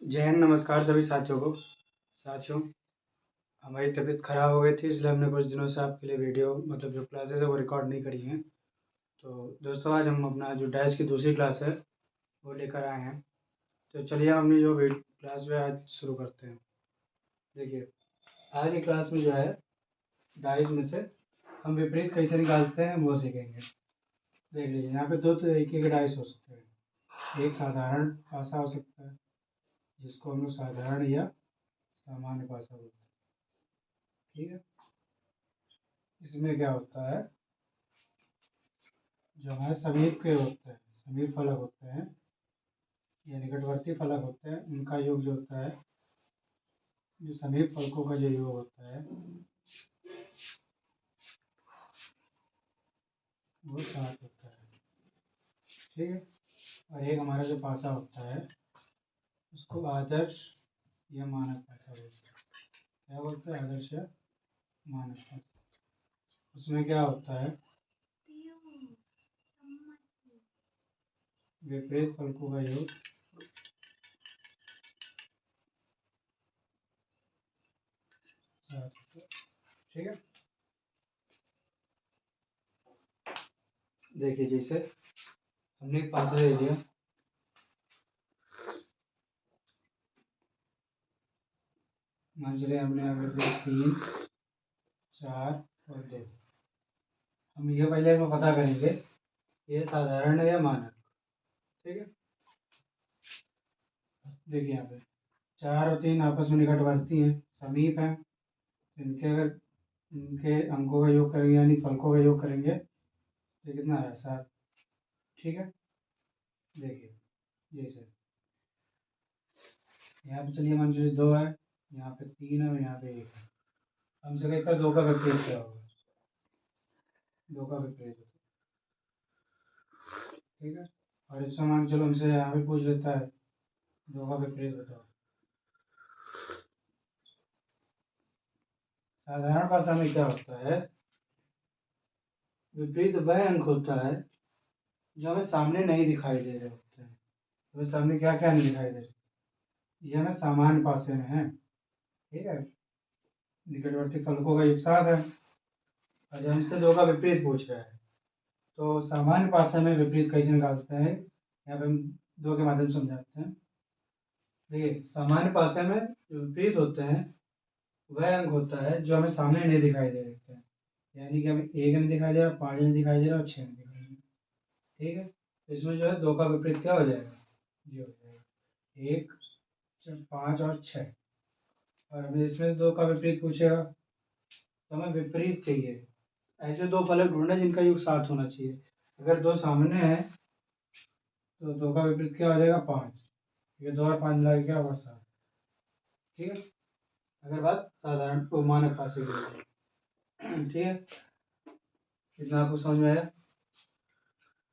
जय हिंद, नमस्कार सभी साथियों को। साथियों, हमारी तबीयत खराब हो गई थी, इसलिए हमने कुछ दिनों से आपके लिए वीडियो मतलब जो क्लासेस है वो रिकॉर्ड नहीं करी हैं। तो दोस्तों, आज हम अपना जो डैश की दूसरी क्लास है वो लेकर आए हैं। तो चलिए हम अपनी जो क्लास जो है आज शुरू करते हैं। देखिए, आज की क्लास में जो है डाइस में से हम विपरीत कैसे निकालते हैं वो सीखेंगे। देख लीजिए, यहाँ पे दो तरीके के डाइस हो सकते हैं। एक साधारण पासा हो सकता है, जिसको हम लोग साधारण या सामान्य पासा बोलते हैं। ठीक है, इसमें क्या होता है, जो हमारे समीप के होते हैं, समीप फलक होते हैं या निकटवर्ती फलक होते हैं, उनका योग जो होता है, जो समीप फलकों का जो योग होता है वो 7 होता है। ठीक है, और एक हमारा जो पासा होता है उसको आदर्श या मानक पासा बोलते हैं। क्या बोलते हैं? आदर्श या मानक पासा। उसमें क्या होता है, विपरीत फलकों का योग 7 होता है। ठीक है, देखिए जैसे हमने एक पासा ले लिया, मान चलिए हमने अगर दिया 3, 4 और 2। हम ये पहले इसमें पता करेंगे ये साधारण है या मानक। ठीक है, देखिए यहाँ पे 4 और 3 आपस में निकटवर्ती हैं, समीप हैं। इनके अगर इनके अंकों का योग करेंगे यानी फलकों का योग करेंगे तो कितना है? 7। ठीक है, देखिए जैसे यहाँ पे चलिए मान लीजिए 2 है, यहाँ पे 3 है और यहाँ पे 1 है। हमसे कहता है 2 का विपरीत क्या होगा? 2 का विपरीत होता है। ठीक है, और इसमें मान चलो हमसे यहाँ पे पूछ लेता है 2 का विपरीत बताओ। साधारण भाषा में क्या होता है, विपरीत वह अंक होता है जो हमें सामने नहीं दिखाई दे रहे होते हैं। हमें सामने क्या क्या नहीं दिखाई दे रहे, ये हमें सामान्य पासे में है। ठीक है, निकटवर्ती फलकों का योग 7 है और जब हमसे 2 का विपरीत पूछ रहा है तो सामान्य पासा में विपरीत कैसे निकालते हैं, यहाँ पे हम 2 के माध्यम से समझाते हैं। देखिए, सामान्य पासा में जो विपरीत होते हैं वह अंक होता है जो हमें सामने नहीं दिखाई दे रहे हैं, यानी कि हमें 1 नहीं दिखाई दे रहा, 5 नहीं दिखाई दे रहा और 6 नहीं दिखाई दे रहा। ठीक है, तो इसमें जो है 2 का विपरीत क्या हो जाएगा? ये हो जाएगा 1, 5 और 6। और हमें इसमें से 2 का विपरीत पूछेगा तो हमें विपरीत चाहिए। ऐसे 2 फलक ढूंढना जिनका योग 7 होना चाहिए। अगर 2 सामने है तो 2 का विपरीत क्या हो जाएगा? 5। ये 2 और 5 मिला के क्या होगा? 7। ठीक है, अगर बात साधारण तो मानक पासे की है। ठीक है, इतना आपको समझ में आया?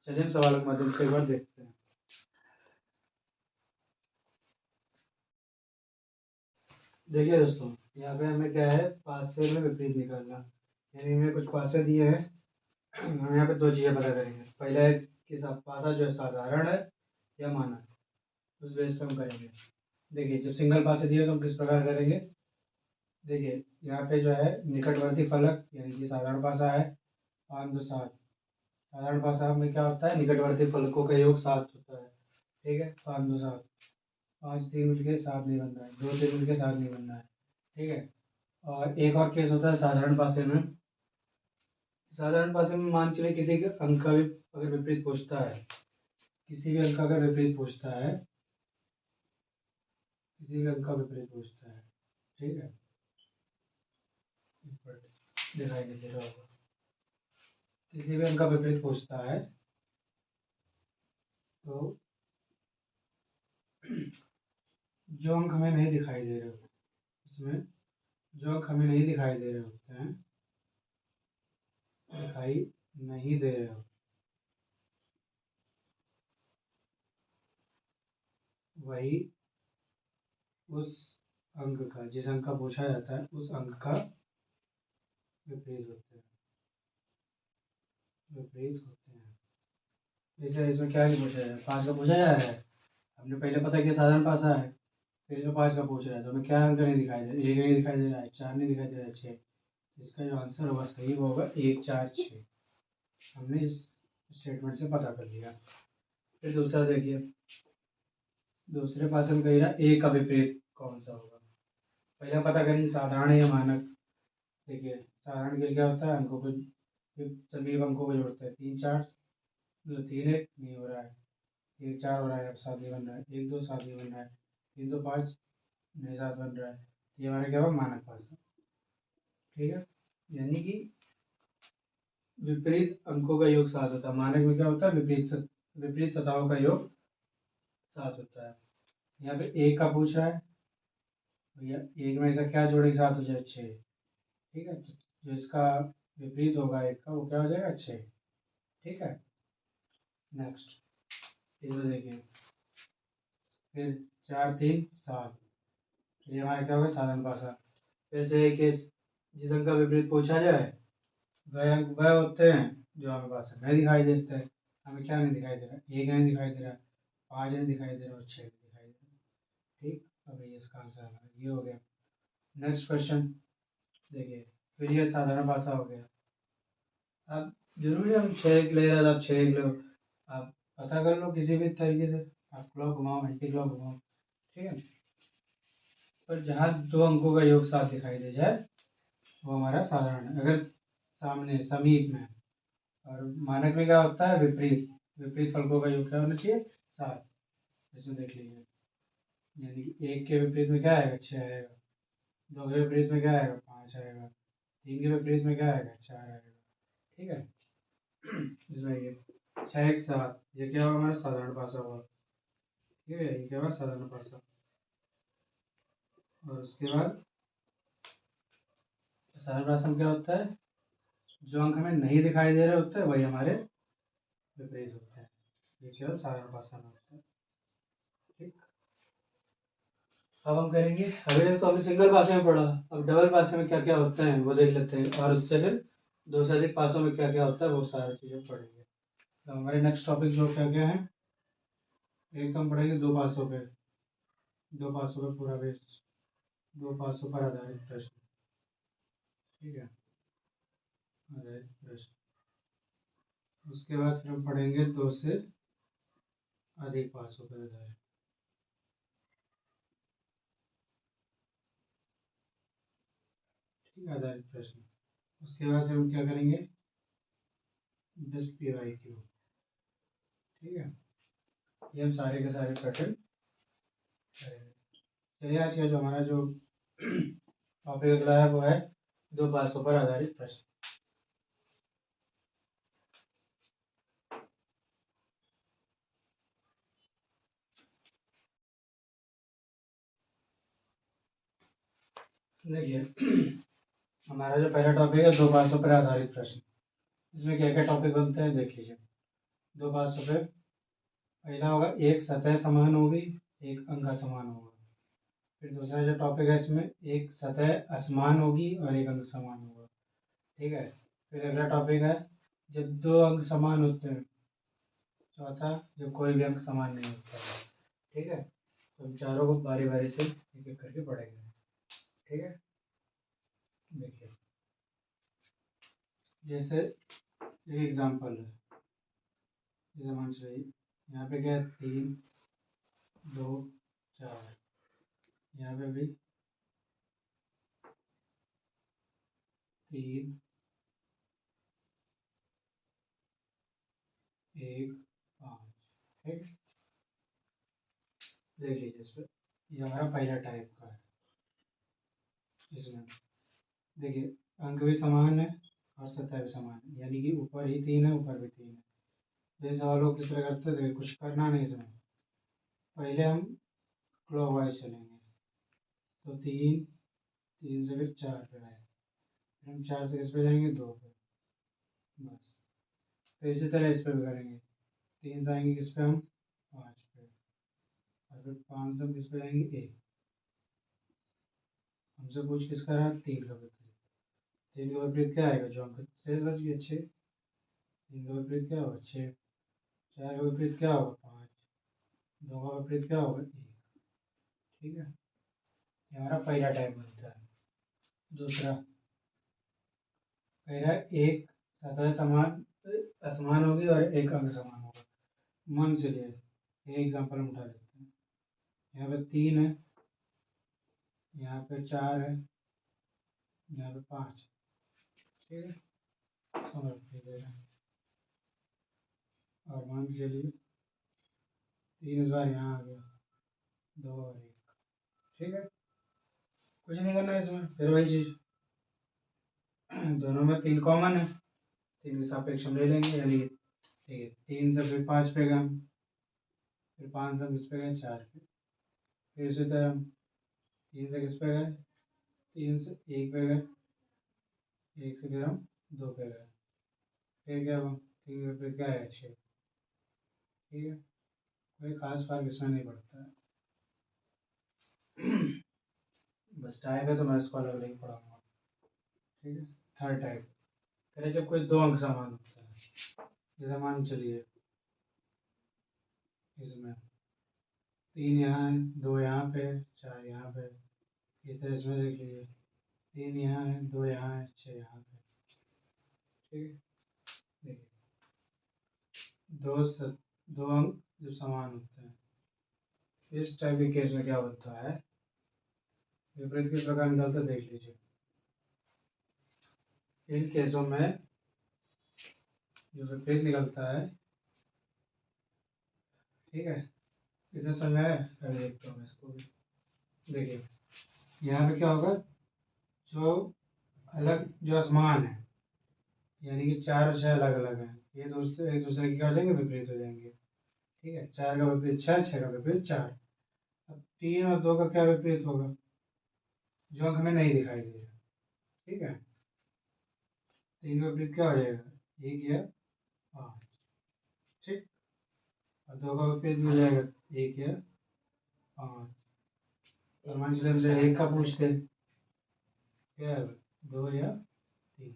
चलिए हम सवालों के माध्यम से एक बार देखते हैं। देखिए दोस्तों, यहाँ पे हमें क्या है, पासे में विपरीत निकालना, यानी हमें कुछ पासे दिए हैं। हम यहाँ पे 2 चीज़ें पता करेंगे। पहला है कि पासा जो है साधारण है या मानक, उस बेस पे हम करेंगे। देखिए, जब सिंगल पासे दिए तो हम किस प्रकार करेंगे। देखिए, यहाँ पे जो है निकटवर्ती फलक यानी कि साधारण पासा है 5, 2, 7। साधारण पासा में क्या होता है, निकटवर्ती फलकों का योग 7 होता है। ठीक है, 5, 2, 7। 5 3 मिलके 7 नहीं बन रहा है, 2 3 मिलके 7 नहीं बन रहा है। ठीक है, और एक और केस होता है साधारण पासे में। साधारण पासे में मान चलिए किसी के अंक का भी अगर विपरीत पूछता है, किसी भी अंक का अगर विपरीत पूछता है, किसी भी अंक का विपरीत पूछता है। ठीक है, दिखाई नहीं दे रहा होगा। किसी भी अंक का विपरीत पूछता है तो जो अंक हमें नहीं दिखाई दे रहे होते, इसमें जो अंक हमें नहीं दिखाई दे रहे होते हैं, दिखाई नहीं दे रहे होते, वही उस अंक का, जिस अंक का पूछा जाता है उस अंक का विपरीत होते हैं, विपरीत होते हैं। जैसे इसमें क्या नहीं पूछा जा रहा है, 5 का पूछा जा रहा है, हमने पहले पता किया साधारण पासा है। फिर जो 5 का पूछ रहा है तो हमें क्या आंसर नहीं दिखाई दे रहा, एक नहीं दिखाई दे रहा है, 4 नहीं दिखाई दे रहा है, 6। इसका जो आंसर होगा सही वो होगा 1 4 6। हमने इस स्टेटमेंट से पता कर लिया। फिर दूसरा देखिए, दूसरे पास हम कह रहा है ए का विपरीत कौन सा होगा। पहले हम पता करेंगे साधारण या मानक। देखिए साधारण के लिए क्या होता है, अंकों को सभी अंकों को जोड़ते हैं। 3 4 3 1 नहीं हो रहा है, 1 4 हो रहा है, अब 7 ही बन रहा है, 1 2 7 ही बन रहा है, 3 2 5 नहीं 7 बन रहा है। ये हमारा क्या होगा, मानक पास है। ठीक है, यानी कि विपरीत अंकों का योग 7 होता है। मानक में क्या होता है, विपरीत सतहों का योग 7 होता है। यहाँ पे एक का पूछ रहा है भैया, एक में ऐसा क्या जोड़े 7 हो जाए, 6। ठीक है, तो जो इसका विपरीत होगा एक का, वो क्या हो जाएगा, 6। ठीक है, नेक्स्ट इसमें देखिए, फिर 4 3 7, ये हमारा क्या होगा, साधारण पासा। फिर से एक केस, जिस अंक का विपरीत पूछा जाए वह अंक वह होते हैं जो हमें पास नहीं दिखाई देते हैं। हमें क्या नहीं दिखाई दे रहा, एक नहीं दिखाई दे रहा, 5 नहीं दिखाई दे रहा और 6 नहीं दिखाई दे रहा। ठीक, अब ये इसका आंसर हमारा ये हो गया। नेक्स्ट क्वेश्चन देखिए, फिर ये साधारण पासा हो गया। अब जरूरी हम 6 ले रहे हैं, आप 6 लो, आप पता कर लो किसी भी तरीके से, आप क्लॉक घुमाओ एंटी क्लॉक घुमाओ। ठीक है, पर जहाँ 2 अंकों का योग 7 दिखाई दे जाए वो हमारा साधारण है, अगर सामने समीप में है। और मानक में क्या होता है, विपरीत विपरीत फलकों का योग क्या होना चाहिए, 7। इसमें देख लीजिए, यानी कि 1 के विपरीत में क्या आएगा, 6 आएगा, 2 के विपरीत में क्या आएगा, 5 आएगा, 3 के विपरीत में क्या आएगा, 4 आएगा। ठीक है, इसमें ये 6 1 7, ये क्या होगा, हमारा साधारण पासा होगा। ठीक है, ये क्या होगा, साधारण पासा। और उसके बाद साधारण पासा में क्या होता है, जो अंक हमें नहीं दिखाई दे रहे होते हैं वही हमारे विपरीत होते हैं। ये केवल साधारण पासा में होता है। ठीक, अब हम करेंगे, अभी तक तो हमने सिंगल पासे में पढ़ा, अब डबल पासे में क्या क्या होता है वो देख लेते हैं, और उससे फिर 2 से अधिक पासों में क्या क्या होता है वो सारी चीज़ें पढ़ेंगे। तो हमारे नेक्स्ट टॉपिक जो क्या क्या है, एक तो हम पढ़ेंगे 2 पासों पे, 2 पासों पे पूरा बेस, 2 पासों पर आधारित प्रश्न। ठीक है, आधारित प्रश्न। उसके बाद फिर हम पढ़ेंगे 2 से अधिक पासों पर आधारित। ठीक है, आधारित प्रश्न। उसके बाद फिर हम क्या करेंगे, बेस्ट PYQ। ठीक है, ये हम सारे के सारे पैटर्न करेंगे। चलिए, आज का जो हमारा जो टॉपिक अगला है वो है 2 पासों पर आधारित प्रश्न। देखिए हमारा जो पहला टॉपिक है 2 पासों पर आधारित प्रश्न। इसमें क्या क्या टॉपिक बनते हैं देख लीजिए। 2 पासों पे पहला होगा, एक सतह समान होगी, एक अंक असमान होगा। फिर दूसरा जो टॉपिक है इसमें, एक सतह असमान होगी और एक अंक समान होगा। ठीक है, फिर अगला टॉपिक है, जब 2 अंक समान होते हैं। चौथा, जब कोई भी अंक समान नहीं होता है। ठीक है, तो हम चारों को बारी बारी से एक एक करके पढ़ेंगे। ठीक है, देखिए जैसे एक एग्जांपल है, जैसे मान चाहिए यहाँ पे क्या है, 3 2 4, यहाँ पे भी 3 1 5। ठीक, देख लीजिए इस पर, ये हमारा पहला टाइप का है। इसमें देखिए अंक भी समान है और सतह भी समान है, यानी कि ऊपर ही 3 है, ऊपर भी 3 है। तो इस सवालों को किस तरह करते हैं, देखिए कुछ करना नहीं इसमें, पहले हम क्लॉकवाइज चलेंगे। तो 3 3 से फिर 4 पे आए, फिर हम 4 से किस पे जाएंगे, 2 पे, बस। तो इसी तरह इस पे भी करेंगे, 3 से आएंगे किस पे हम, 5 पे, और फिर 5 से हम किस पे जाएंगे, 1। हमसे पूछ किसका रहा, 3 का विपरीत। 3 का विपरीत क्या आएगा, जो अंक शेष बच गए 6। 3 का विपरीत क्या होगा, 6। 4 का विपरीत क्या होगा, 5। 2 का विपरीत क्या होगा, 1। ठीक है, ये हमारा पहला टाइप बनता है। दूसरा कह रहा है एक सतह समान असमान होगी और एक अंग समान होगा। मान चलिए ये एग्जांपल हम उठा लेते हैं। यहाँ पे 3 है, यहाँ पे 4 है, यहाँ पे 5। ठीक है, इसको हम रख दे रहे हैं। और मान के चलिए 3 इस बार यहाँ आ गया, 2 और 1। ठीक है, कुछ नहीं करना है इसमें, फिर वही चीज़ दोनों में 3 कॉमन है, 3 के सापेक्ष हम ले लेंगे, यानी कि ठीक है 3 से फिर 5 पे गए हम, फिर 5 से हम किस पे गए 4 पे, फिर इसी तरह हम 3 से किस पे गए 3 से 1 पे गए, 1 से फिर हम 2 पे गए, फिर क्या हुआ 3 पे फिर क्या है 6। ठीक है, कोई खास फर्क इसमें नहीं पड़ता है। बस टाइप है तो मैं इसको अलग अलग ही पढ़ाऊंगा। ठीक है, थर्ड टाइप कह रहे जब कोई 2 अंक समान होता है, जैसे मान चलिए इसमें 3 यहाँ है, 2 यहाँ पे, 4 यहाँ पे, इस तरह इसमें देख लीजिए 3 यहाँ है, 2 यहाँ है, 6 यहाँ पे। ठीक है, देखिए दो अंक जब समान होते हैं, इस टाइप के केस में क्या होता है, विपरीत किस प्रकार निकलता है देख लीजिए। इन केसों में जो विपरीत निकलता है, ठीक है, इतना समझ में आया? अभी देखता हूँ मैं इसको भी। देखिए यहाँ पे क्या होगा, जो अलग जो असमान है, यानी कि 4 और 6 अलग अलग हैं, ये दोस्तों एक दूसरे के क्या हो जाएंगे, विपरीत हो जाएंगे। ठीक है, 4 का विपरीत 6, 6 का विपरीत 4। अब 3 और 2 का क्या विपरीत होगा, जो अंक हमें नहीं दिखाई दे रहा। ठीक है, 3 का विपरीत क्या हो जाएगा, 1 या 5। ठीक, और 2 का विपरीत भी हो जाएगा 1 या 5। और मान चलिए हमसे 1 का पूछते क्या है, 2 या 3।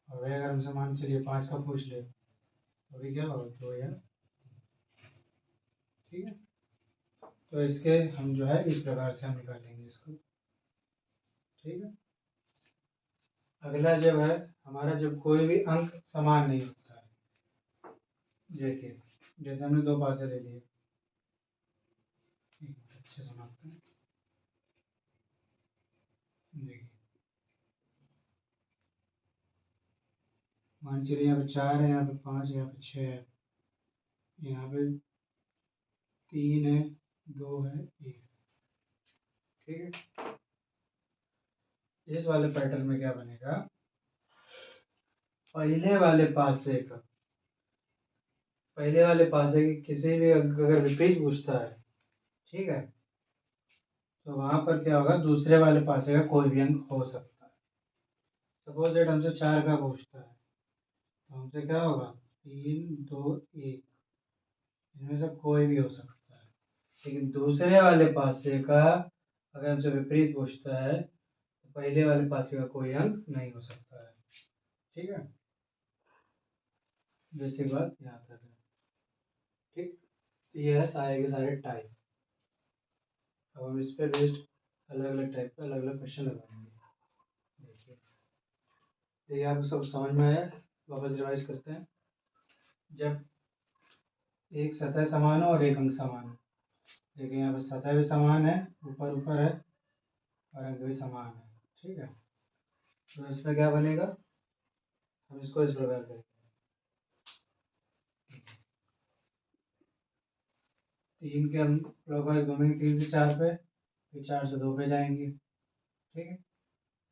और वह अगर हमसे मान चलिए 5 का पूछ ले तो भी क्या होगा, 2 या 3। ठीक है, तो इसके हम जो है इस प्रकार से हम निकालेंगे इसको। ठीक है, अगला जब है हमारा, जब कोई भी अंक समान नहीं होता है। देखिए जैसे हमने 2 पासे ले लिए, अच्छे सुनाते हैं। देखिए मान चलिए यहाँ पे 4 है, यहाँ पे 5 है, यहाँ पे 6 है, यहाँ पे 3 है, 2 है, 1। ठीक है, इस वाले पैटर्न में क्या बनेगा, पहले वाले पासे के किसी भी अंक अगर विपरीत पूछता है, ठीक है, तो वहां पर क्या होगा, दूसरे वाले पासे का कोई भी अंक हो सकता है। सपोज दैट हमसे 4 का पूछता है, तो हमसे क्या होगा 3, 2, 1, इनमें से कोई भी हो सकता है। लेकिन दूसरे वाले पासे का अगर हमसे विपरीत पूछता है, तो पहले वाले पासे का कोई अंक नहीं हो सकता है। ठीक है, बेसिक बात यहाँ तक है। ठीक, तो ये है सारे के सारे टाइप। अब हम इस पे बेस्ड अलग अलग टाइप का अलग अलग क्वेश्चन लगाएंगे। देखिए, देखिए आपको सब समझ में आया, वापस रिवाइज करते हैं। जब एक सतह समान हो और एक अंक समान हो, देखिए यहाँ पर सतह भी समान है, ऊपर ऊपर है, और अंक भी समान है। ठीक है, तो इसमें क्या बनेगा, हम इसको इस प्रकार करेंगे। 3 के हम क्लॉकवाइज घूमेंगे, 3 से 4 पे, फिर 4 से 2 पे जाएंगे। ठीक है,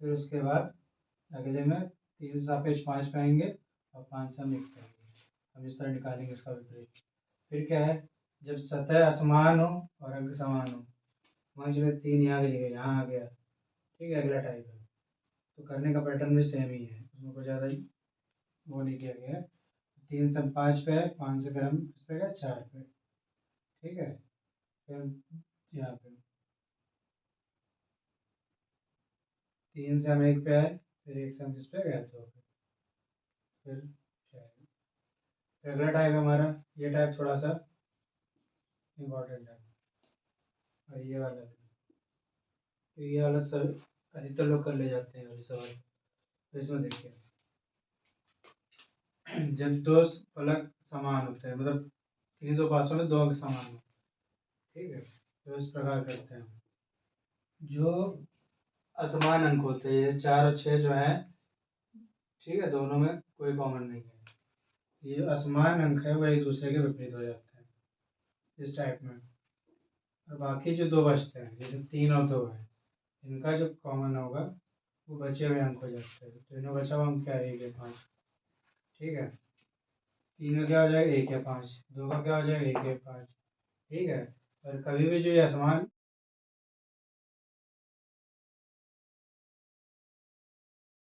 फिर उसके बाद अगले में 3 से सापेक्ष 5 पे आएंगे, और 5 से हम 1 पे आएंगे। हम इस तरह निकालेंगे इसका विपरीत। फिर क्या है, जब सतह असमान हो और अंक समान हो, मान चलिए 3 यहाँ की जगह यहाँ आ गया। ठीक है, अगला टाइप है, तो करने का पैटर्न भी सेम ही है, उसमें कुछ ज़्यादा वो नहीं किया गया है। 3 से हम 5 पे है, 5 से फिर हम किस पे गए 4 पे। ठीक है, फिर हम यहाँ पे 3 से हम 1 पे आए, फिर 1 से हम किस पे गए 2 पे, फिर 4। फिर अगला टाइप है हमारा, ये टाइप थोड़ा सा इम्पोर्टेंट है। और ये वाला भी। तो ये वाला सर अधिकतर लोग कर ले जाते हैं वाले सवाल। तो इसमें देखिए, जब दो फलक समान होते हैं, मतलब किन्हीं दो पासों में दो अंक समान हो, ठीक है, तो इस प्रकार करते हैं। जो असमान अंक होते हैं, ये 4 और 6 जो है, ठीक है, दोनों में कोई कॉमन नहीं है। ये असमान अंक है वो एक दूसरे के विपरीत हो जाते हैं इस टाइप में। और बाकी जो दो बचते हैं, जैसे 3 और 2 है, इनका जो कॉमन होगा वो बचे हुए अंक हो जाते हैं। तो इन्हें बचा हुआ अंक क्या है, 1 या 5, ठीक है। 3 का क्या हो जाएगा, 1 या 5, 2 का क्या हो जाएगा, 1 या 5, ठीक है। और कभी भी जो ये असमान